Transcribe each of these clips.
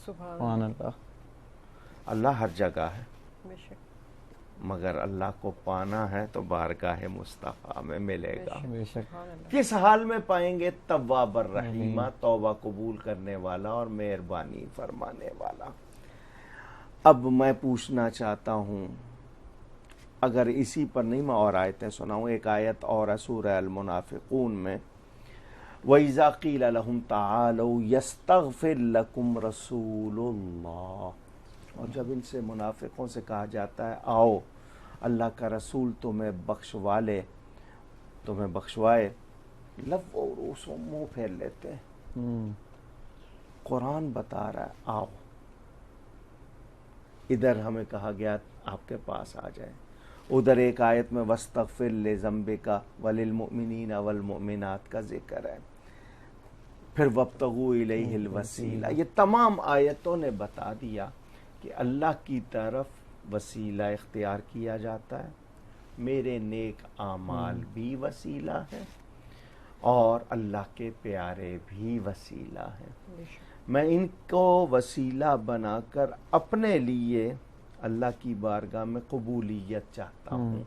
سبحان اللہ. اللہ ہر جگہ ہے، بے شک. مگر اللہ کو پانا ہے تو بارگاہ مصطفیٰ میں ملے گا. بے شک. کس حال میں پائیں گے؟ تواب الرحیمہ، توبہ قبول کرنے والا اور مہربانی فرمانے والا. اب میں پوچھنا چاہتا ہوں، اگر اسی پر نہیں میں اور آیتیں سناؤں. ایک آیت اور ہے سورہ المنافقون میں، وَإِذَا قِيلَ لَهُمْ تَعَالَوْا يَسْتَغْفِرْ لَكُمْ رَسُولُ اللَّهِ، اور جب ان سے منافقوں سے کہا جاتا ہے آؤ اللہ کا رسول تمہیں بخشوا لے، تمہیں بخشوائے، لب و روسوں منہ پھیر لیتے ہیں. قرآن بتا رہا ہے آؤ، ادھر ہمیں کہا گیا آپ کے پاس آ جائیں، ادھر ایک آیت میں وَاسْتَغْفِرْ لِذَنبِكَ وَلِلْمُؤْمِنِينَ وَالْمُؤْمِنَاتِ کا ذکر ہے، پھر وَابْتَغُوا إِلَيْهِ الْوَسِيلَہ. یہ تمام آیتوں نے بتا دیا کہ اللہ کی طرف وسیلہ اختیار کیا جاتا ہے. میرے نیک اعمال بھی وسیلہ ہیں اور اللہ کے پیارے بھی وسیلہ ہیں. میں ان کو وسیلہ بنا کر اپنے لیے اللہ کی بارگاہ میں قبولیت چاہتا ہوں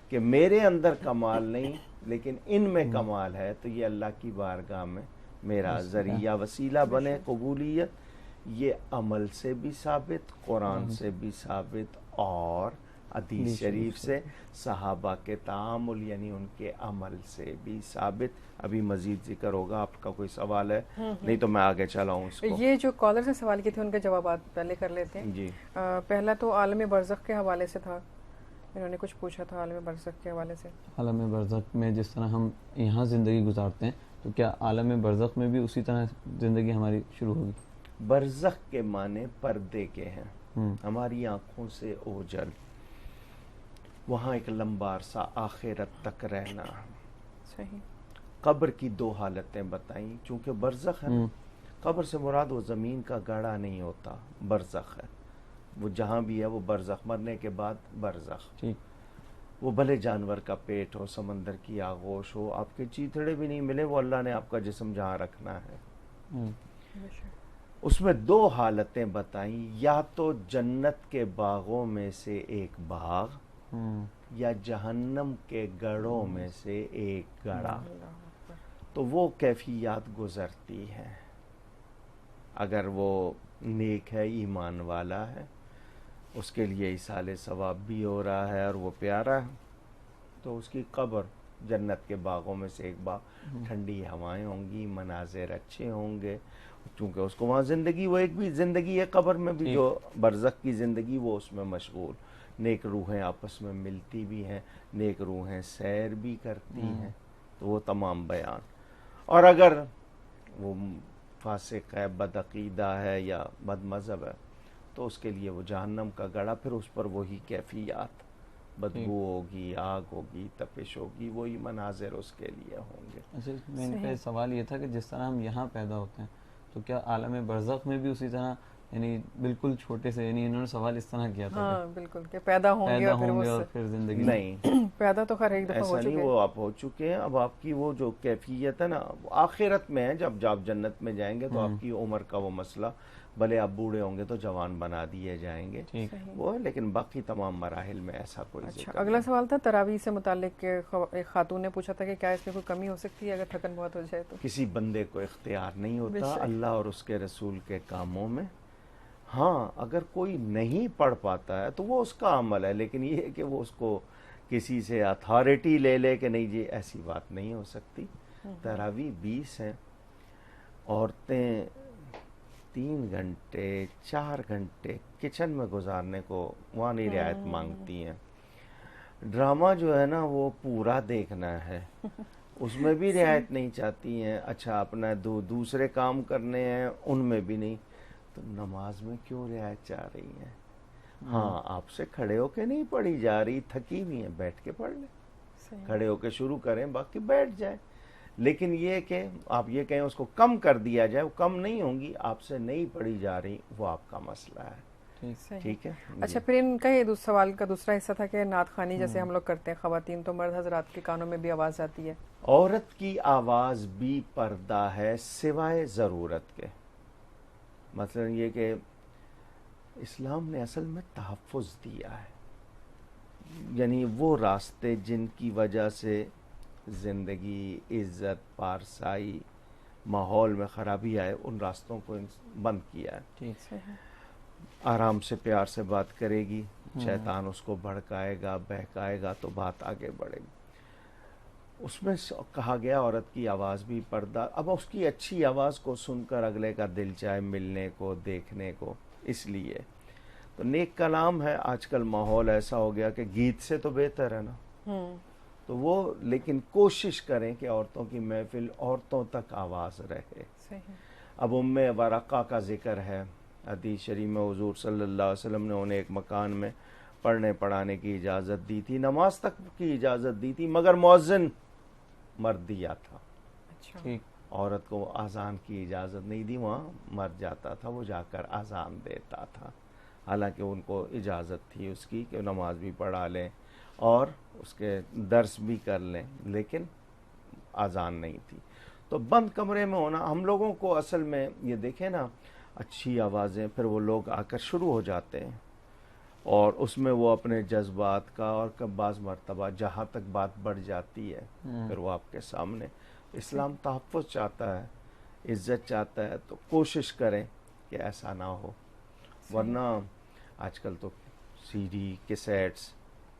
کہ میرے اندر کمال نہیں لیکن ان میں کمال ہے، تو یہ اللہ کی بارگاہ میں میرا ذریعہ وسیلہ بنے قبولیت. یہ عمل سے بھی ثابت، قرآن سے بھی ثابت اور حدیث شریف سے، صحابہ کے تعامل یعنی ان کے عمل سے بھی ثابت. ابھی مزید ذکر ہوگا. آپ کا کوئی سوال ہے؟ نہیں تو میں آگے چلاؤں اس کو. یہ جو کالر نے سوال کیے تھے ان کے جوابات پہلے کر لیتے ہیں. جی. پہلا تو عالم برزخ کے حوالے سے تھا، انہوں نے کچھ پوچھا تھا عالم برزخ کے حوالے سے. عالم برزخ میں جس طرح ہم یہاں زندگی گزارتے ہیں تو کیا عالم برزخ میں بھی اسی طرح زندگی ہماری شروع ہوگی؟ برزخ کے معنی پردے کے ہیں، ہماری آنکھوں سے اوجل، وہاں ایک لمبا عرصہ آخرت تک رہنا. صحیح. قبر کی دو حالتیں بتائیں، چونکہ برزخ ہے نا، قبر سے مراد وہ زمین کا گڑھا نہیں ہوتا، برزخ ہے وہ جہاں بھی ہے، وہ برزخ، مرنے کے بعد برزخ. وہ بھلے جانور کا پیٹ ہو، سمندر کی آغوش ہو، آپ کے چیتڑے بھی نہیں ملے، وہ اللہ نے آپ کا جسم جہاں رکھنا ہے. اس میں دو حالتیں بتائیں، یا تو جنت کے باغوں میں سے ایک باغ یا جہنم کے گڑھوں میں سے ایک گڑھا. تو وہ کیفیات گزرتی ہیں. اگر وہ نیک ہے، ایمان والا ہے، اس کے لیے ایصال ثواب بھی ہو رہا ہے اور وہ پیارا ہے، تو اس کی قبر جنت کے باغوں میں سے ایک باغ، ٹھنڈی ہوائیں ہوں گی، مناظر اچھے ہوں گے، چونکہ اس کو وہاں زندگی، وہ ایک بھی زندگی ہے قبر میں بھی جو برزخ کی زندگی، وہ اس میں مشغول. نیک روحیں آپس میں ملتی بھی ہیں، نیک روحیں سیر بھی کرتی ہیں، تو وہ تمام بیان. اور اگر وہ فاسق ہے، بدعقیدہ ہے یا بد مذہب ہے، تو اس کے لیے وہ جہنم کا گڑھا، پھر اس پر وہی کیفیات، بدبو ہوگی، آگ ہوگی، تپش ہوگی، وہی مناظر اس کے لیے ہوں گے. اچھا، میں کا سوال یہ تھا کہ جس طرح ہم یہاں پیدا ہوتے ہیں تو کیا عالم برزخ میں بھی اسی طرح، یعنی بالکل چھوٹے سے، یعنی انہوں نے سوال اس طرح کیا تھا ہاں بالکل کہ پیدا ہوں گے اور پھر زندگی نہیں، پیدا تو خیر ایک دفعہ ہو ایسا نہیں، چکے، وہ آپ ہو چکے ہیں. اب آپ کی وہ جو کیفیت ہے نا آخرت میں ہے، جب آپ جنت میں جائیں گے تو آپ کی عمر کا وہ مسئلہ، بھلے آپ بوڑھے ہوں گے تو جوان بنا دیے جائیں گے، وہ ہے، لیکن باقی تمام مراحل میں ایسا کوئی ذکر. اچھا، اگلا سوال تھا تراویح سے متعلق. ایک خاتون نے پوچھا تھا کہ کیا اس میں کوئی کمی ہو سکتی ہے اگر تھکن بہت ہو جائے تو؟ کسی بندے کو اختیار نہیں ہوتا اللہ اور اس کے رسول کے کاموں میں. ہاں اگر کوئی نہیں پڑھ پاتا ہے تو وہ اس کا عمل ہے، لیکن یہ ہے کہ وہ اس کو کسی سے اتھارٹی لے لے کہ نہیں جی، ایسی بات نہیں ہو سکتی. تراویح 20 ہیں، عورتیں 3 گھنٹے 4 گھنٹے کچن میں گزارنے کو وہاں نہیں رعایت مانگتی ہیں. ڈرامہ جو ہے نا وہ پورا دیکھنا ہے، اس میں بھی رعایت نہیں چاہتی ہیں. اچھا اپنا دوسرے کام کرنے ہیں ان میں بھی نہیں، تو نماز میں کیوں رعایت چاہ رہی ہیں؟ ہاں آپ سے کھڑے ہو کے نہیں پڑھی جا رہی، تھکی ہوئی ہیں، بیٹھ کے پڑھ لیں، کھڑے ہو کے شروع کریں، باقی بیٹھ جائیں. لیکن یہ کہ آپ یہ کہیں اس کو کم کر دیا جائے، وہ کم نہیں ہوں گی، آپ سے نہیں پڑھی جا رہی، وہ آپ کا مسئلہ ہے. ٹھیک ہے. اچھا، پھر ان کا یہ سوال کا دوسرا حصہ تھا کہ نعت خوانی جیسے ہم لوگ کرتے ہیں خواتین، تو مرد حضرات کے کانوں میں بھی آواز آتی ہے. عورت کی آواز بھی پردہ ہے سوائے ضرورت کے. مثلا یہ کہ اسلام نے اصل میں تحفظ دیا ہے، یعنی وہ راستے جن کی وجہ سے زندگی، عزت، پارسائی، ماحول میں خرابی آئے، ان راستوں کو بند کیا ہے. ٹھیک. آرام سے پیار سے بات کرے گی، شیطان اس کو بھڑکائے گا، بہکائے گا تو بات آگے بڑھے گی. اس میں کہا گیا عورت کی آواز بھی پردہ. اب اس کی اچھی آواز کو سن کر اگلے کا دل چاہے ملنے کو، دیکھنے کو. اس لیے تو نیک کلام ہے. آج کل ماحول ایسا ہو گیا کہ گیت سے تو بہتر ہے نا، تو وہ لیکن کوشش کریں کہ عورتوں کی محفل عورتوں تک آواز رہے. اب ام ورقہ کا ذکر ہے حدیث شریف میں، حضور صلی اللہ علیہ وسلم نے انہیں ایک مکان میں پڑھنے پڑھانے کی اجازت دی تھی، نماز تک کی اجازت دی تھی، مگر مؤذن مرد دیا تھا. عورت کو اذان کی اجازت نہیں دی، وہاں مر جاتا تھا، وہ جا کر اذان دیتا تھا. حالانکہ ان کو اجازت تھی اس کی کہ نماز بھی پڑھا لیں اور اس کے درس بھی کر لیں، لیکن اذان نہیں تھی. تو بند کمرے میں ہونا، ہم لوگوں کو اصل میں یہ دیکھیں نا، اچھی آوازیں، پھر وہ لوگ آ کر شروع ہو جاتے ہیں اور اس میں وہ اپنے جذبات کا، اور بعض مرتبہ جہاں تک بات بڑھ جاتی ہے پھر وہ آپ کے سامنے. اسلام تحفظ چاہتا ہے، عزت چاہتا ہے، تو کوشش کریں کہ ایسا نہ ہو. ورنہ آج کل تو سی ڈی، کیسیٹس،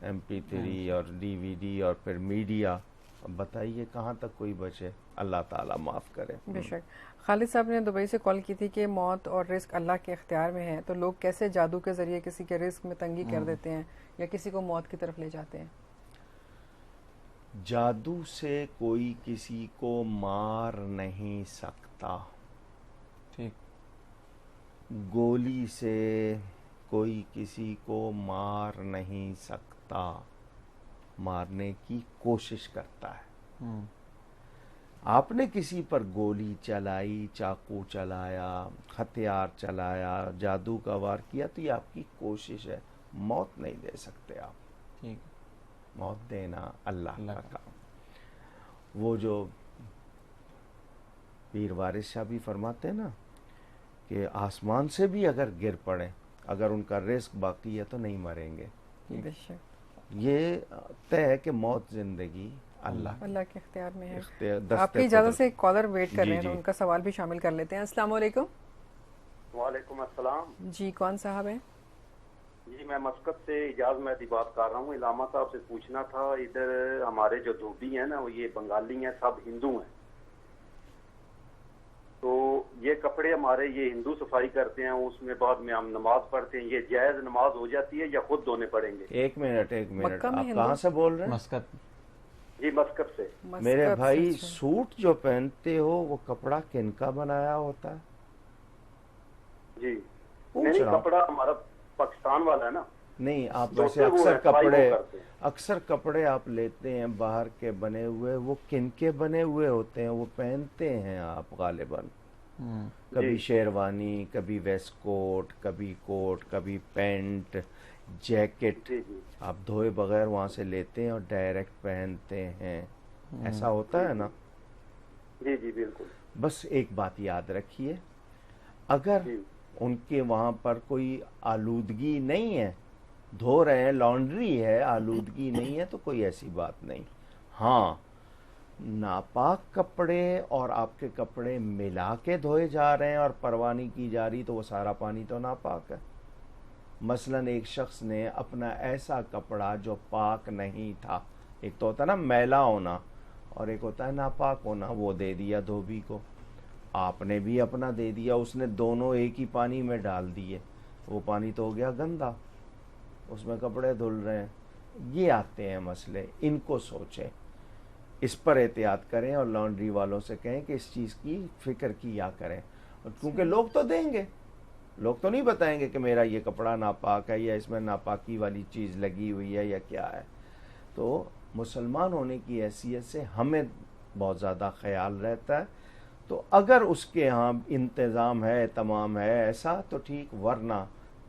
MP3 اور DVD اور پھر میڈیا، اب بتائیے کہاں تک کوئی بچے. اللہ تعالیٰ معاف کرے. بے شک. خالد صاحب نے دبئی سے کال کی تھی کہ موت اور رزق اللہ کے اختیار میں ہے، تو لوگ کیسے جادو کے ذریعے کسی کے رزق میں تنگی کر دیتے ہیں یا کسی کو موت کی طرف لے جاتے ہیں؟ جادو سے کوئی کسی کو مار نہیں سکتا. ٹھیک. گولی سے کوئی کسی کو مار نہیں سکتا، مارنے کی کوشش کرتا ہے. آپ نے کسی پر گولی چلائی، چاقو چلایا، ہتھیار چلایا، جادو کا وار کیا، تو یہ آپ کی کوشش ہے. موت نہیں دے سکتے آپ. ٹھیک. موت دینا اللہ کا کام. وہ جو پیر وارث شاہ بھی فرماتے ہیں نا کہ آسمان سے بھی اگر گر پڑیں، اگر ان کا رزق باقی ہے تو نہیں مریں گے. یہ طے ہے کہ موت زندگی اللہ کے اختیار میں ہے. ہے. آپ کی اجازت سے ایک کالر ویٹ کر رہے ہیں، ان کا سوال بھی شامل کر لیتے ہیں. السلام علیکم. وعلیکم السلام. جی کون صاحب ہیں؟ جی میں مسقط سے اجاز مہدی بات کر رہا ہوں. علامہ صاحب سے پوچھنا تھا، ادھر ہمارے جو دھوبی ہیں نا، وہ یہ بنگالی ہیں، سب ہندو ہیں، تو یہ کپڑے ہمارے یہ ہندو صفائی کرتے ہیں، اس میں بعد میں ہم نماز پڑھتے ہیں، یہ جائز نماز ہو جاتی ہے یا خود دھونے پڑیں گے؟ ایک منٹ آپ کہاں سے بول رہے ہیں؟ مسقط. جی مسقط سے. میرے بھائی سوٹ جو پہنتے ہو وہ کپڑا کن کا بنایا ہوتا ہے؟ جی نہیں، کپڑا ہمارا پاکستان والا ہے نا. نہیں، آپ ویسے اکثر کپڑے آپ لیتے ہیں باہر کے بنے ہوئے، وہ کن کے بنے ہوئے ہوتے ہیں وہ پہنتے ہیں آپ غالباً؟ کبھی شیروانی، کبھی ویسٹ کوٹ، کبھی کوٹ، کبھی پینٹ، جیکٹ، آپ دھوئے بغیر وہاں سے لیتے ہیں اور ڈائریکٹ پہنتے ہیں. ایسا ہوتا ہے نا؟ جی جی بالکل. بس ایک بات یاد رکھیے، اگر ان کے وہاں پر کوئی آلودگی نہیں ہے، دھو رہے ہیں، لانڈری ہے، آلودگی نہیں ہے، تو کوئی ایسی بات نہیں. ہاں، ناپاک کپڑے اور آپ کے کپڑے ملا کے دھوئے جا رہے ہیں اور پروانی کی جا رہی تو وہ سارا پانی تو ناپاک ہے. مثلا ایک شخص نے اپنا ایسا کپڑا جو پاک نہیں تھا، ایک تو ہوتا ہے نا میلا ہونا اور ایک ہوتا ہے ناپاک ہونا، وہ دے دیا دھوبی کو. آپ نے بھی اپنا دے دیا، اس نے دونوں ایک ہی پانی میں ڈال دیے، وہ پانی تو ہو گیا گندا، اس میں کپڑے دھل رہے ہیں. یہ آتے ہیں مسئلے، ان کو سوچیں، اس پر احتیاط کریں اور لانڈری والوں سے کہیں کہ اس چیز کی فکر کیا کریں. کیونکہ لوگ تو دیں گے، لوگ تو نہیں بتائیں گے کہ میرا یہ کپڑا ناپاک ہے یا اس میں ناپاکی والی چیز لگی ہوئی ہے یا کیا ہے. تو مسلمان ہونے کی حیثیت سے ہمیں بہت زیادہ خیال رہتا ہے. تو اگر اس کے ہاں انتظام ہے، تمام ہے ایسا تو ٹھیک، ورنہ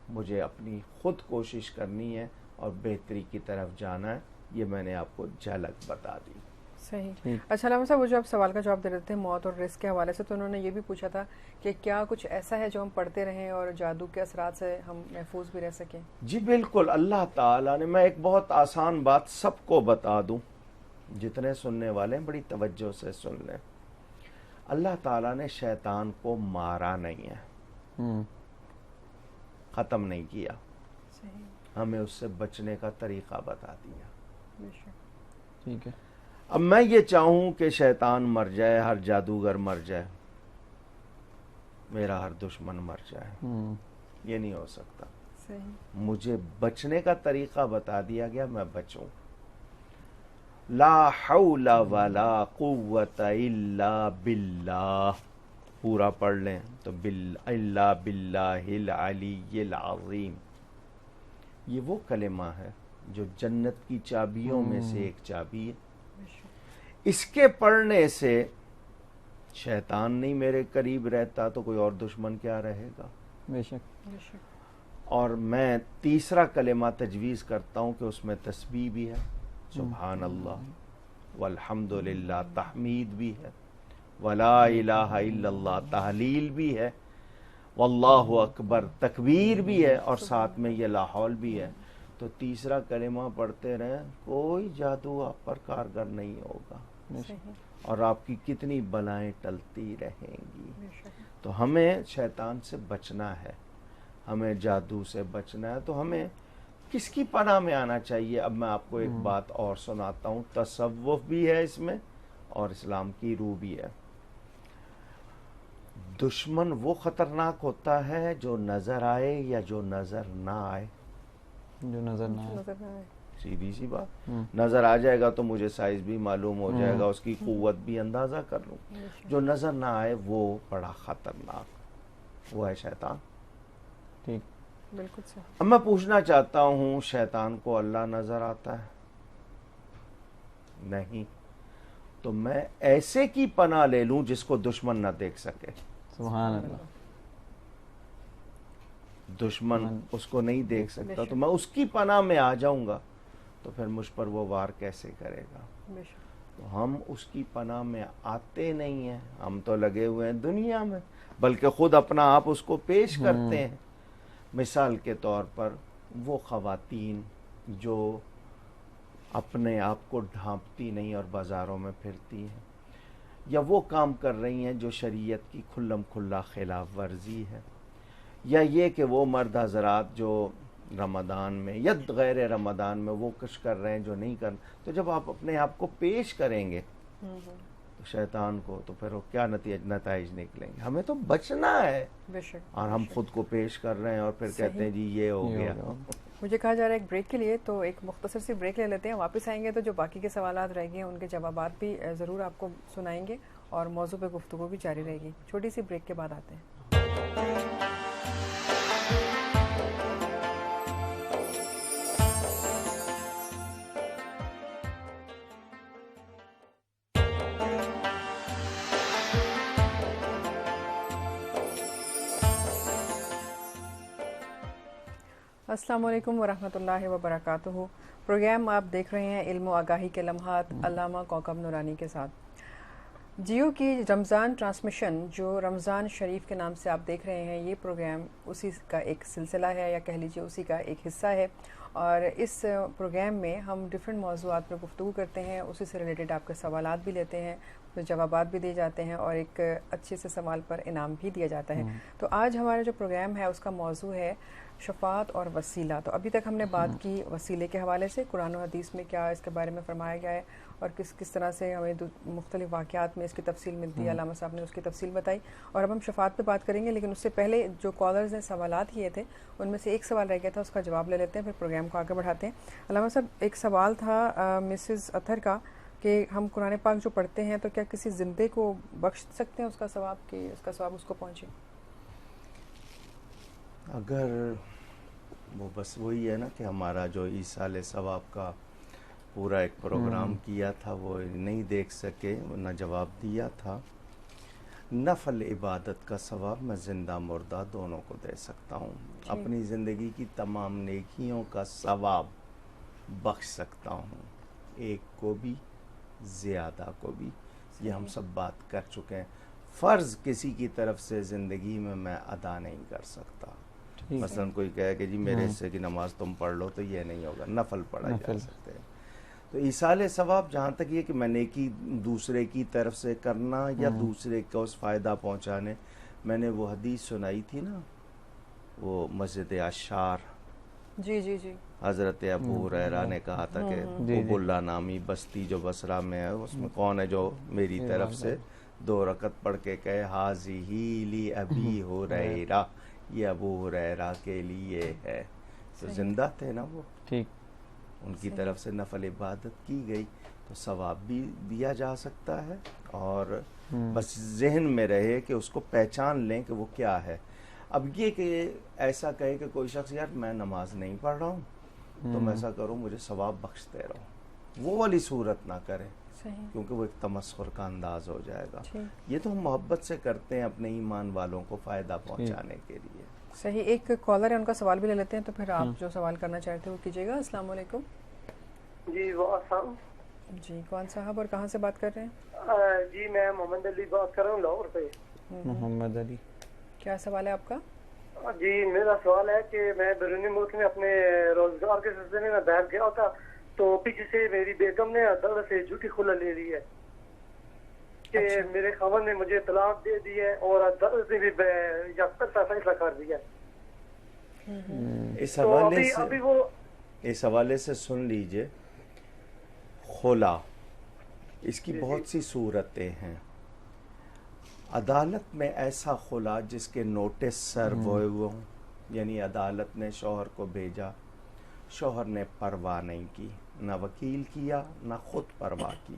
مجھے اپنی خود کوشش کرنی ہے اور بہتری کی طرف جانا ہے. یہ میں نے آپ کو جھلک بتا دی. صحیح. اچھا علامہ صاحب، وہ جو آپ سوال کا جواب دے رہے تھے موت اور رزق کے حوالے سے، تو انہوں نے یہ بھی پوچھا تھا کہ کیا کچھ ایسا ہے جو ہم پڑھتے رہیں اور جادو کے اثرات سے ہم محفوظ بھی رہ سکیں؟ جی بالکل. اللہ تعالیٰ نے، میں ایک بہت آسان بات سب کو بتا دوں، جتنے سننے والے ہیں بڑی توجہ سے سن لیں. اللہ تعالیٰ نے شیطان کو مارا نہیں ہے، ختم نہیں کیا، ہمیں اس سے بچنے کا طریقہ بتا دیا. ٹھیک ہے. اب میں یہ چاہوں کہ شیطان مر جائے، ہر جادوگر مر جائے، میرا ہر دشمن مر جائے، یہ نہیں ہو سکتا. مجھے بچنے کا طریقہ بتا دیا گیا، میں بچوں. لا حول ولا قوت الا باللہ، پورا پڑھ لیں تو الا باللہ العلی العظیم. یہ وہ کلمہ ہے جو جنت کی چابیوں میں سے ایک چابی ہے. اس کے پڑھنے سے شیطان نہیں میرے قریب رہتا تو کوئی اور دشمن کیا رہے گا. بے شک. اور میں تیسرا کلمہ تجویز کرتا ہوں کہ اس میں تسبیح بھی ہے، سبحان اللہ والحمد للہ تحمید بھی ہے، ولا الہ الا اللہ تحلیل بھی ہے، واللہ اکبر تکبیر بھی ہے، اور ساتھ میں یہ لا حول بھی ہے. تو تیسرا کلمہ پڑھتے رہیں، کوئی جادو آپ پر کارگر نہیں ہوگا اور آپ کی کتنی بلائیں ٹلتی رہیں گی. تو ہمیں شیطان سے بچنا ہے، ہمیں جادو سے بچنا ہے. تو ہمیں کس کی پناہ میں آنا چاہیے؟ اب میں آپ کو ایک بات اور سناتا ہوں. تصوف بھی ہے اس میں اور اسلام کی روح بھی ہے. دشمن وہ خطرناک ہوتا ہے جو نظر آئے یا جو نظر نہ آئے. جو نظر نہ آئے. سیدھی سی بات. نظر آ جائے گا تو مجھے سائز بھی معلوم ہو جائے گا، اس کی قوت بھی اندازہ کر لوں. جو نظر نہ آئے وہ بڑا خطرناک، وہ ہے شیطان. ٹھیک. بالکل صحیح. اب میں پوچھنا چاہتا ہوں، شیطان کو اللہ نظر آتا ہے؟ نہیں. تو میں ایسے کی پناہ لے لوں جس کو دشمن نہ دیکھ سکے. سبحان اللہ. دشمن اس کو نہیں دیکھ سکتا تو میں اس کی پناہ میں آ جاؤں گا تو پھر مجھ پر وہ وار کیسے کرے گا. تو ہم اس کی پناہ میں آتے نہیں ہیں، ہم تو لگے ہوئے ہیں دنیا میں، بلکہ خود اپنا آپ اس کو پیش کرتے ہیں. مثال کے طور پر وہ خواتین جو اپنے آپ کو ڈھانپتی نہیں اور بازاروں میں پھرتی ہیں، یا وہ کام کر رہی ہیں جو شریعت کی کھلم کھلا خلاف ورزی ہے، یا یہ کہ وہ مرد حضرات جو رمضان میں یا غیر رمضان میں وہ کچھ کر رہے ہیں جو نہیں کر. تو جب آپ اپنے آپ کو پیش کریں گے تو شیطان کو، تو پھر وہ کیا نتائج نکلیں گے؟ ہمیں تو بچنا ہے، اور ہم خود کو پیش کر رہے ہیں اور پھر کہتے ہیں جی یہ ہو گیا. مجھے کہا جا رہا ہے ایک بریک کے لیے، تو ایک مختصر سی بریک لے لیتے ہیں. واپس آئیں گے تو جو باقی کے سوالات رہ گئے ہیں ان کے جوابات بھی ضرور آپ کو سنائیں گے اور موضوع پہ گفتگو بھی جاری رہے گی. چھوٹی سی بریک کے بعد آتے ہیں. السلام علیکم ورحمۃ اللہ وبرکاتہ. پروگرام آپ دیکھ رہے ہیں علم و آگاہی کے لمحات علامہ کوکب نورانی کے ساتھ. جیو کی رمضان ٹرانسمیشن جو رمضان شریف کے نام سے آپ دیکھ رہے ہیں، یہ پروگرام اسی کا ایک سلسلہ ہے، یا کہہ لیجیے اسی کا ایک حصہ ہے. اور اس پروگرام میں ہم ڈیفرنٹ موضوعات پر گفتگو کرتے ہیں، اسی سے ریلیٹڈ آپ کے سوالات بھی لیتے ہیں، جوابات بھی دیے جاتے ہیں، اور ایک اچھے سے سوال پر انعام بھی دیا جاتا ہے. تو آج ہمارا جو پروگرام ہے اس کا موضوع ہے شفاعت اور وسیلہ. تو ابھی تک ہم نے بات کی وسیلے کے حوالے سے، قرآن و حدیث میں کیا اس کے بارے میں فرمایا گیا ہے اور کس طرح سے ہمیں مختلف واقعات میں اس کی تفصیل ملتی ہے. علامہ صاحب نے اس کی تفصیل بتائی، اور اب ہم شفاعت پہ بات کریں گے. لیکن اس سے پہلے جو کالرز نے سوالات کیے تھے ان میں سے ایک سوال رہ گیا تھا، اس کا جواب لے لیتے ہیں، پھر پروگرام کو آگے بڑھاتے ہیں. علامہ صاحب، ایک سوال تھا مسز اطہر کا کہ ہم قرآن پاک جو پڑھتے ہیں تو کیا کسی زندے کو بخش سکتے ہیں اس کا ثواب، کہ اس کا ثواب اس کو پہنچے؟ اگر وہ بس وہی ہے نا کہ ہمارا جو ایصال ثواب کا پورا ایک پروگرام کیا تھا وہ نہیں دیکھ سکے، نہ جواب دیا تھا. نفل عبادت کا ثواب میں زندہ مردہ دونوں کو دے سکتا ہوں. اپنی زندگی کی تمام نیکیوں کا ثواب بخش سکتا ہوں، ایک کو بھی زیادہ کو بھی، یہ ہم سب بات کر چکے ہیں. فرض کسی کی طرف سے زندگی میں ادا نہیں کر سکتا. مثلا کوئی کہے کہ جی میرے حصے کی نماز تم پڑھ لو، تو یہ نہیں ہوگا، نفل پڑھا جا سکتے ہیں. تو ایصال ثواب جہاں تک یہ کہ میں نیکی دوسرے کی طرف سے کرنا یا دوسرے کو اس فائدہ پہنچانے، میں نے وہ حدیث سنائی تھی نا، وہ مسجد عشار، جی جی جی، حضرت ابو ہریرہ نے کہا تھا کہ قب اللہ نامی بستی جو بصرہ میں ہے، اس میں کون ہے جو میری طرف سے 2 رکعت پڑھ کے کہے حاذی لی ابی ہریرہ، یہ ابو ہریرہ کے لیے ہے. تو زندہ تھے نا وہ، ٹھیک، ان کی طرف سے نفل عبادت کی گئی، تو ثواب بھی دیا جا سکتا ہے. اور بس ذہن میں رہے کہ اس کو پہچان لیں کہ وہ کیا ہے. اب یہ کہ ایسا کہے کہ کوئی شخص یار میں نماز نہیں پڑھ رہا ہوں، تم ایسا کرو مجھے ثواب بخشتے رہو، وہ والی صورت نہ کریں، کیونکہ وہ ایک تمسخر کا انداز ہو جائے گا. یہ تو ہم محبت سے کرتے ہیں اپنے ایمان والوں کو فائدہ پہنچانے کے لیے. صحیح. ایک کالر ہے، ان کا سوال بھی لے لیتے ہیں، تو پھر آپ جو سوال کرنا چاہتے ہیں وہ کیجیے گا. السلام علیکم. جی السلام. جی کون صاحب اور کہاں سے بات کر رہے ہیں؟ جی میں محمد علی بات کر رہا ہوں لاہور سے. محمد علی، کیا سوال ہے آپ کا؟ جی میرا سوال ہے کہ میں بیرونی ملک میں اپنے روزگار کے سلسلے میں باہر گیا تھا، تو پیچھے سے میری بیگم نے در سے جھوٹی خلا لے لی ہے کہ میرے خاوند نے مجھے طلاق دے دی ہے اور در سے بھی فیصلہ کر دیا. اس حوالے سے سن لیجئے، خلا اس کی بہت سی صورتیں ہیں. عدالت میں ایسا خلا جس کے نوٹس سرو ہوئے ہوں، یعنی عدالت نے شوہر کو بھیجا، شوہر نے پرواہ نہیں کی، نہ وکیل کیا نہ خود پرواہ کی،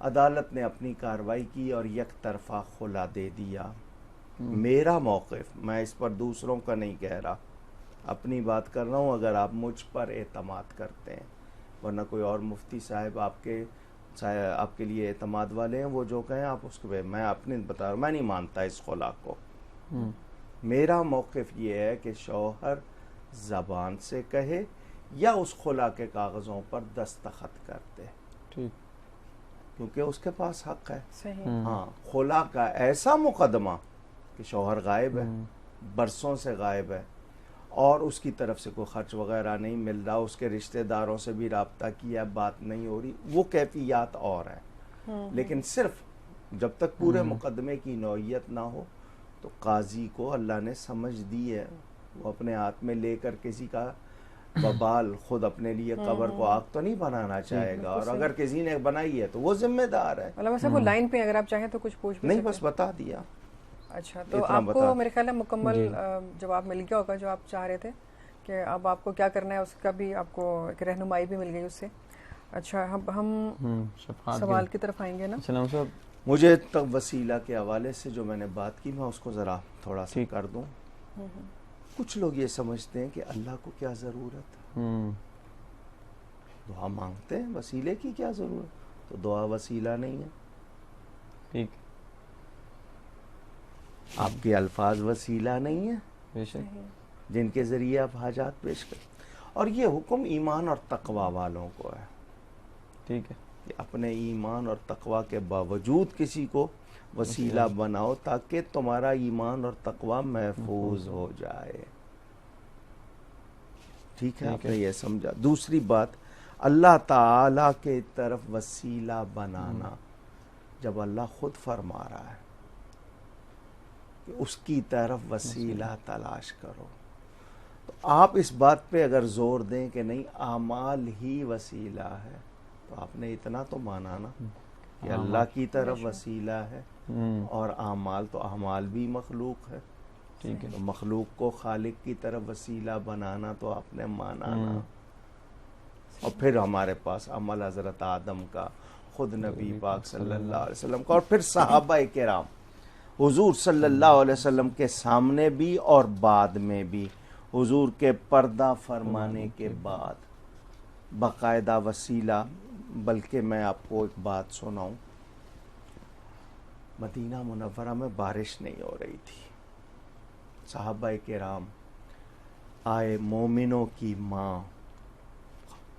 عدالت نے اپنی کارروائی کی اور یک طرفہ خلا دے دیا. میرا موقف، میں اس پر دوسروں کا نہیں کہہ رہا، اپنی بات کر رہا ہوں، اگر آپ مجھ پر اعتماد کرتے ہیں، ورنہ کوئی اور مفتی صاحب آپ کے لیے اعتماد والے ہیں، وہ جو کہیں آپ اس کو، میں اپنے بتا رہا ہوں، میں نہیں مانتا اس خلا کو. میرا موقف یہ ہے کہ شوہر زبان سے کہے یا اس خلا کے کاغذوں پر دستخط کرتے، کیونکہ اس کے پاس حق ہے. ہاں، خلا کا ایسا مقدمہ کہ شوہر غائب ہے، برسوں سے غائب ہے، اور اس کی طرف سے کوئی خرچ وغیرہ نہیں مل رہا، اس کے رشتہ داروں سے بھی رابطہ کیا، بات نہیں ہو رہی، وہ کیفیات اور ہیں. لیکن صرف جب تک پورے مقدمے کی نوعیت نہ ہو تو قاضی کو اللہ نے سمجھ دی ہے، وہ اپنے ہاتھ میں لے کر کسی کا ببال خود اپنے لیے قبر کو آگ تو نہیں بنانا چاہے گا، اور اگر کسی نے بنائی ہے تو وہ ذمہ دار ہے. علامہ صاحب وہ لائن پہ اگر آپ چاہیں تو کچھ پوچھ نہیں، بس بتا دیا. اچھا، تو آپ کو میرے خیال ہے مکمل جواب مل گیا ہوگا جو آپ چاہ رہے تھے کہ اب آپ کو کیا کرنا ہے، اس کا بھی آپ کو ایک رہنمائی بھی مل گئی اس سے. اچھا، ہم سوال کی طرف آئیں گے نا. سلام صاحب، مجھے تک وسیلہ کے حوالے سے جو میں نے بات کی، میں اس کو ذرا تھوڑا سا کر دوں. کچھ لوگ یہ سمجھتے ہیں کہ اللہ کو کیا ضرورت ہے، دعا مانگتے ہیں، وسیلے کی کیا ضرورت، تو دعا وسیلہ نہیں ہے. ٹھیک، آپ کے الفاظ وسیلہ نہیں ہیں بے شک، جن کے ذریعے آپ حاجات پیش کریں. اور یہ حکم ایمان اور تقوی والوں کو ہے. ٹھیک ہے، کہ اپنے ایمان اور تقوی کے باوجود کسی کو وسیلہ بناؤ تاکہ تمہارا ایمان اور تقوی محفوظ ہو جائے. ٹھیک ہے، آپ نے یہ سمجھا. دوسری بات، اللہ تعالی کے طرف وسیلہ بنانا، جب اللہ خود فرما رہا ہے کہ اس کی طرف وسیلہ تلاش کرو، تو آپ اس بات پہ اگر زور دیں کہ نہیں اعمال ہی وسیلہ ہے، تو آپ نے اتنا تو مانا نا کہ اللہ کی طرف وسیلہ ہے، اور اعمال تو اعمال بھی مخلوق ہے. ٹھیک ہے، تو مخلوق کو خالق کی طرف وسیلہ بنانا تو آپ نے مانا نا. اور پھر ہمارے پاس عمل حضرت آدم کا، خود نبی پاک صلی اللہ علیہ وسلم کا، اور پھر صحابہ کرام حضور صلی اللہ علیہ وسلم کے سامنے بھی اور بعد میں بھی، حضور کے پردہ فرمانے کے بعد باقاعدہ وسیلہ. بلکہ میں آپ کو ایک بات سناؤں، مدینہ منورہ میں بارش نہیں ہو رہی تھی، صحابہ کرام آئے، مومنوں کی ماں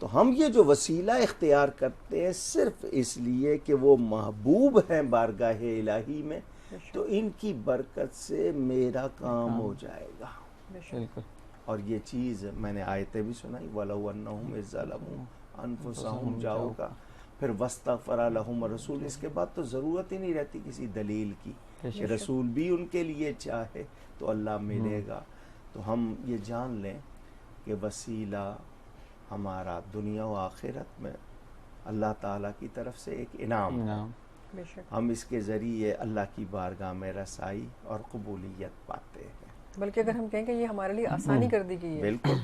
تو ہم یہ جو وسیلہ اختیار کرتے ہیں صرف اس لیے کہ وہ محبوب ہیں بارگاہ الہی میں، تو ان کی برکت سے میرا کام ہو جائے گا. بالکل. اور یہ چیز میں نے آیتیں بھی سنائی، وَلَوْ أَنَّهُمْ إِذْ ظَلَمُوا أَنفُسَهُمْ جاؤ کا، پھر وَاسْتَغْفَرَ لَهُمُ الرَّسُولُ. اس کے بعد تو ضرورت ہی نہیں رہتی کسی دلیل کی کہ رسول بھی ان کے لیے چاہے تو اللہ ملے گا. تو ہم یہ جان لیں کہ وسیلہ ہمارا دنیا و آخرت میں اللہ تعالیٰ کی طرف سے ایک انعام ہے. ہم اس کے ذریعے اللہ کی بارگاہ میں رسائی اور قبولیت پاتے ہیں. بلکہ اگر ہم کہیں کہ یہ ہمارے لیے آسانی کر دی گئی ہے بالکل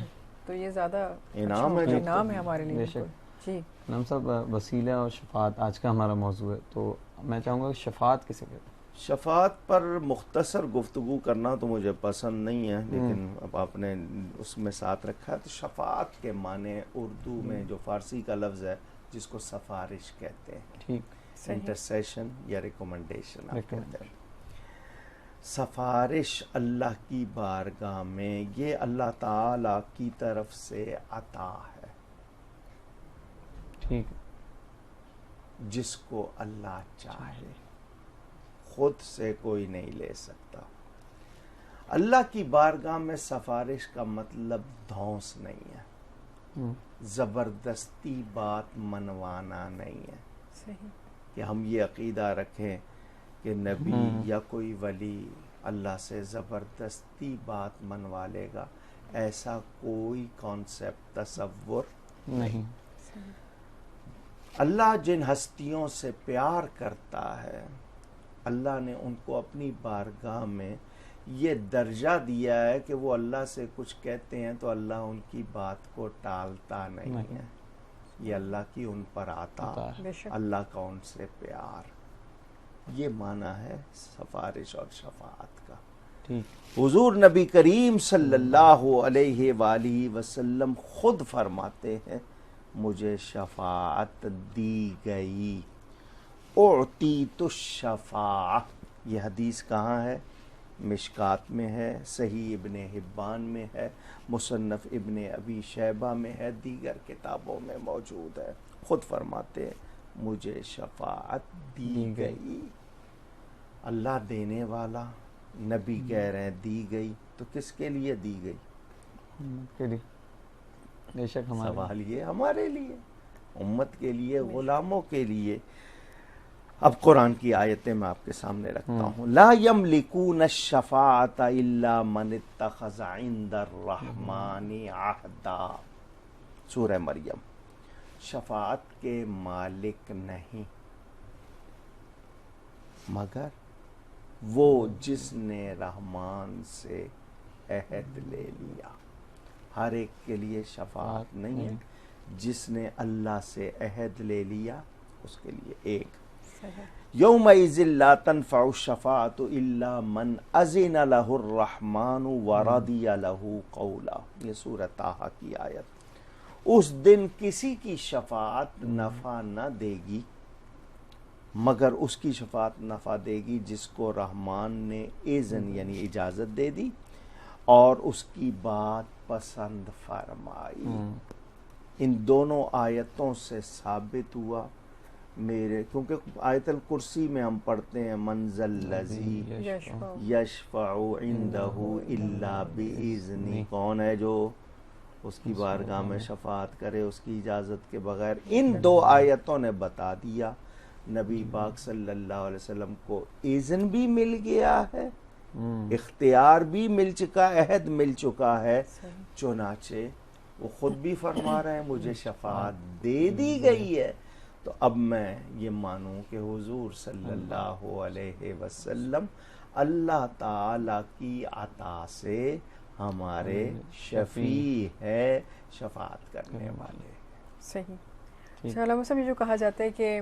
تو یہ زیادہ انعام ہے، انعام ہے ہمارے لیے. بالکل. جی نام صاحب، وسیلہ اور شفاعت آج کا ہمارا موضوع ہے، تو میں چاہوں گا کہ شفاعت کسے کہتے ہیں؟ شفاعت پر مختصر گفتگو کرنا تو مجھے پسند نہیں ہے، لیکن اب آپ نے اس میں ساتھ رکھا ہے. تو شفاعت کے معنی اردو میں جو فارسی کا لفظ ہے جس کو سفارش کہتے ہیں، ٹھیک، انٹرسیشن یا ریکومنڈیشن آپ کہتے ہیں. سفارش اللہ کی بارگاہ میں یہ اللہ تعالی کی طرف سے عطا ہے، ٹھیک، جس کو اللہ چاہے، خود سے کوئی نہیں لے سکتا. اللہ کی بارگاہ میں سفارش کا مطلب دھونس نہیں ہے، زبردستی بات منوانا نہیں ہے. صحیح. کہ ہم یہ عقیدہ رکھیں کہ نبی یا کوئی ولی اللہ سے زبردستی بات منوا لے گا، ایسا کوئی کانسیپٹ تصور نہیں. اللہ جن ہستیوں سے پیار کرتا ہے، اللہ نے ان کو اپنی بارگاہ میں یہ درجہ دیا ہے کہ وہ اللہ سے کچھ کہتے ہیں تو اللہ ان کی بات کو ٹالتا نہیں ہے. یہ اللہ کی ان پر عطا، اللہ کا ان سے پیار، یہ معنی ہے سفارش اور شفاعت کا. حضور نبی کریم صلی اللہ علیہ وآلہ وسلم خود فرماتے ہیں مجھے شفاعت دی گئی، اعطیت الشفاعہ. یہ حدیث کہاں ہے؟ مشکات میں ہے، صحیح ابن حبان میں ہے، مصنف ابن ابی شیبہ میں ہے، دیگر کتابوں میں موجود ہے. خود فرماتے ہیں مجھے شفاعت دی گئی. اللہ دینے والا، نبی کہہ رہے ہیں دی گئی، تو کس کے لیے دی گئی؟ بے شک سوال یہ ہمارے لیے، امت کے لیے، غلاموں کے لیے. اب قرآن کی آیتیں میں آپ کے سامنے رکھتا ہوں. لا یملکون الشفاعۃ الا من اتخذ عند الرحمن عہدا، سورہ مریم. شفاعت کے مالک نہیں مگر وہ جس نے رحمان سے عہد لے لیا. ہر ایک کے لیے شفاعت نہیں ہے، جس نے اللہ سے عہد لے لیا اس کے لیے ایک. یومئذ لا تنفع الشفاعۃ الا من اذن له الرحمن ورضی له قولا. یہ سورہ طٰہٰ کی آیت. اس دن کسی کی شفاعت نفع نہ دے گی مگر اس کی شفاعت نفع دے گی جس کو رحمان نے اذن یعنی اجازت دے دی اور اس کی بات پسند فرمائی. ان دونوں آیتوں سے ثابت ہوا میرے، کیونکہ آیت الکرسی میں ہم پڑھتے ہیں من ذا الذی یشفع عندہ الا باذنہ، کون ہے جو اس کی بارگاہ میں شفاعت کرے اس کی اجازت کے بغیر. ان دو آیتوں نے بتا دیا نبی پاک صلی اللہ علیہ وسلم کو اذن بھی مل گیا ہے، اختیار بھی مل چکا، عہد مل چکا ہے. چنانچہ وہ خود بھی فرما رہے ہیں مجھے شفاعت دے دی گئی ہے. تو اب میں یہ مانوں کہ حضور صلی اللہ علیہ وسلم اللہ تعالی کی عطا سے ہمارے شفیع ہے، شفاعت کرنے والے. صحیح. علامہ صاحب یہ جو کہا جاتا ہے کہ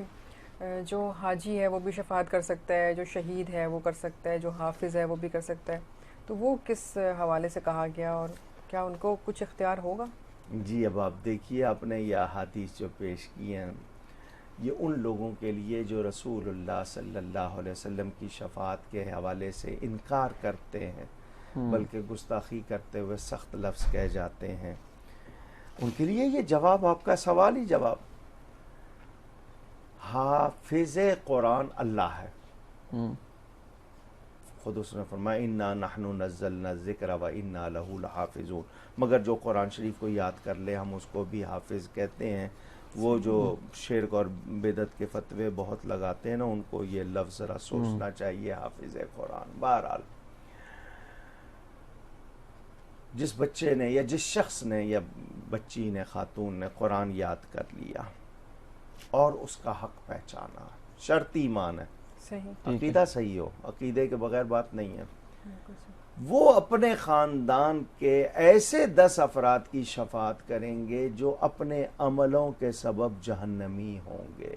جو حاجی ہے وہ بھی شفاعت کر سکتا ہے، جو شہید ہے وہ کر سکتا ہے، جو حافظ ہے وہ بھی کر سکتا ہے، تو وہ کس حوالے سے کہا گیا اور کیا ان کو کچھ اختیار ہوگا؟ جی اب آپ دیکھیے، آپ نے یہ احادیث جو پیش کی ہیں یہ ان لوگوں کے لیے جو رسول اللہ صلی اللہ علیہ وسلم کی شفاعت کے حوالے سے انکار کرتے ہیں، بلکہ گستاخی کرتے ہوئے سخت لفظ کہہ جاتے ہیں. ان کے لیے یہ جواب آپ کا سوال ہی جواب. حافظ قرآن اللہ ہے. خود اس نے فرمایا انا نحن نزلنا الذکر و انا لہ لحافظون. مگر جو قرآن شریف کو یاد کر لے ہم اس کو بھی حافظ کہتے ہیں. وہ جو شرک اور بدعت کے فتوے بہت لگاتے ہیں نا, ان کو یہ لفظ ذرا سوچنا چاہیے, حافظ قرآن. بہرحال جس بچے نے یا جس شخص نے یا بچی نے, خاتون نے قرآن یاد کر لیا اور اس کا حق پہچانا, شرط ایمان ہے, عقیدہ صحیح ہو, عقیدے کے بغیر بات نہیں ہے, وہ اپنے خاندان کے ایسے 10 افراد کی شفاعت کریں گے جو اپنے عملوں کے سبب جہنمی ہوں گے.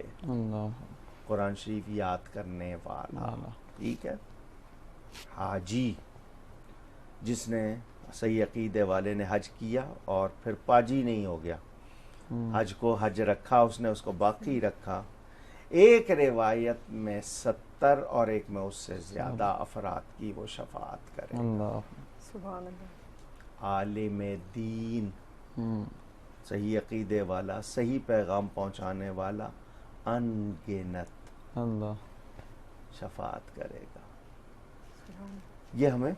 قرآن شریف یاد کرنے والا, ٹھیک ہے. حاجی جس نے صحیح عقیدے والے نے حج کیا اور پھر پاجی نہیں ہو گیا, حج کو حج رکھا اس نے, اس کو باقی رکھا. ایک روایت میں 70 اور ایک میں اس سے زیادہ افراد کی وہ شفاعت کرے. سبحان اللہ. عالم دین, صحیح عقیدے والا, صحیح پیغام پہنچانے والا, ان گنت شفاعت کرے گا. یہ ہمیں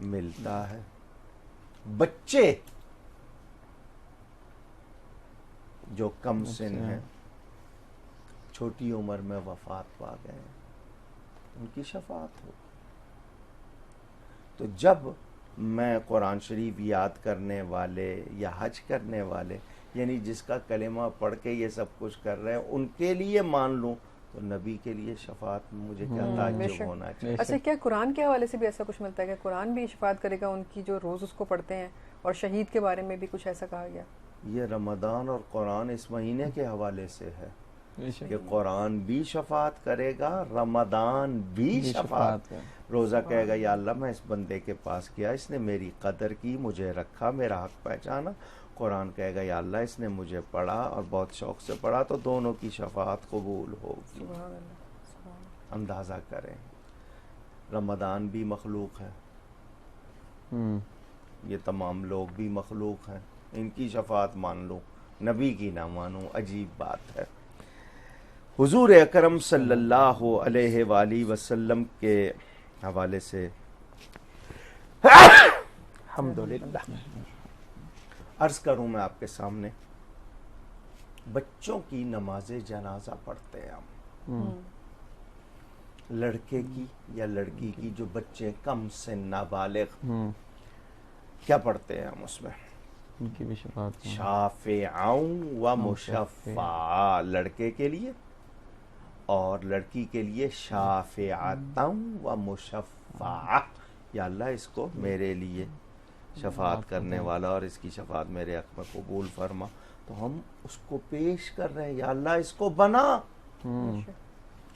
ملتا ہے. بچے جو کم سن ہیں, چھوٹی عمر میں وفات پا گئے, ان کی شفاعت ہو. تو جب میں قرآن شریف یاد کرنے والے یا حج کرنے والے, یعنی جس کا کلمہ پڑھ کے یہ سب کچھ کر رہے ہیں, ان کے لیے مان لوں تو نبی کے لیے شفاعت مجھے کیا تعجب ہونا چاہیے. اچھا, کیا قرآن کے حوالے سے بھی ایسا کچھ ملتا ہے کہ قرآن بھی شفاعت کرے گا ان کی جو روز اس کو پڑھتے ہیں, اور شہید کے بارے میں بھی کچھ ایسا کہا گیا؟ یہ رمضان اور قرآن اس مہینے کے حوالے سے ہے کہ قرآن بھی شفاعت کرے گا, رمضان بھی شفاعت. روزہ کہے گا یا اللہ میں اس بندے کے پاس گیا, اس نے میری قدر کی, مجھے رکھا, میرا حق پہچانا. قرآن کہے گا یا اللہ اس نے مجھے پڑھا اور بہت شوق سے پڑھا, تو دونوں کی شفاعت قبول ہوگی. اندازہ کریں, رمضان بھی مخلوق ہے, یہ تمام لوگ بھی مخلوق ہیں, ان کی شفاعت مان لوں, نبی کی نہ مانوں, عجیب بات ہے. حضور اکرم صلی اللہ علیہ وآلہ وسلم کے حوالے سے الحمدللہ عرض کروں میں آپ کے سامنے, بچوں کی نماز جنازہ پڑھتے ہیں ہم, لڑکے کی یا لڑکی کی, جو بچے کم سن نابالغ, کیا پڑھتے ہیں ہم اس میں؟ ان کی بھی شفاعت, شافعاً و مشفعا, لڑکے کے لیے اور لڑکی کے لیے شافعتاً و مشفعا. یا اللہ اس کو میرے لیے شفاعت کرنے والا اور اس کی شفاعت میرے حق میں قبول فرما. تو ہم اس کو پیش کر رہے ہیں, یا اللہ اس کو بنا,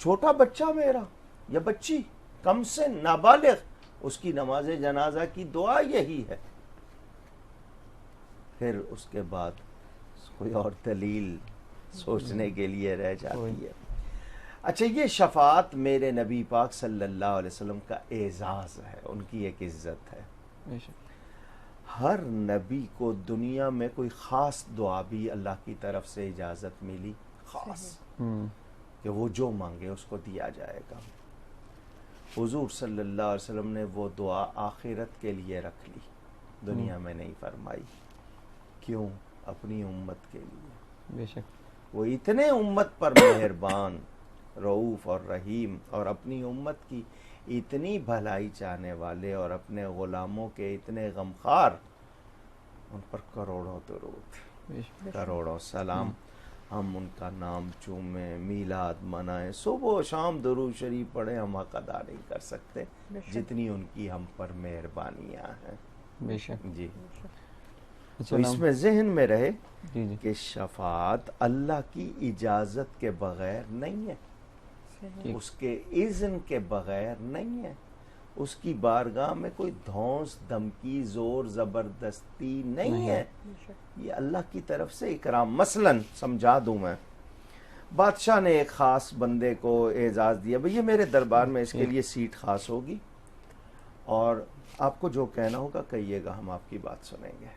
چھوٹا بچہ میرا یا بچی کم سے نابالغ, اس کی نماز جنازہ کی دعا یہی ہے. پھر اس کے بعد کوئی اور دلیل سوچنے کے لیے رہ جاتی ہے. اچھا, یہ شفاعت میرے نبی پاک صلی اللہ علیہ وسلم کا اعزاز ہے, ان کی ایک عزت ہے. ہر نبی کو دنیا میں کوئی خاص دعا بھی اللہ کی طرف سے اجازت ملی, خاص, کہ وہ جو مانگے اس کو دیا جائے گا. حضور صلی اللہ علیہ وسلم نے وہ دعا آخرت کے لیے رکھ لی, دنیا میں نہیں فرمائی. کیوں؟ اپنی امت کے لیے. بے شک وہ اتنے امت پر مہربان, رؤوف اور رحیم, اور اپنی امت کی اتنی بھلائی چاہنے والے, اور اپنے غلاموں کے اتنے غمخوار, ان پر کروڑوں درود, کروڑوں سلام. ہم ان کا نام چومیں, میلاد منائیں, صبح و شام درود شریف پڑھیں, ہم حق ادا نہیں کر سکتے جتنی ان کی ہم پر مہربانیاں ہیں. بے شک. جی, تو اس میں ذہن میں رہے جی کہ شفاعت اللہ کی اجازت کے بغیر نہیں ہے, اس کے اذن کے بغیر نہیں ہے, اس کی بارگاہ میں کوئی دھونس دھمکی زور زبردستی نہیں ہے. یہ اللہ کی طرف سے اکرام. مثلاً سمجھا دوں میں, بادشاہ نے ایک خاص بندے کو اعزاز دیا, بھئی یہ میرے دربار میں اس کے لیے سیٹ خاص ہوگی, اور آپ کو جو کہنا ہوگا کہیے گا, ہم آپ کی بات سنیں گے.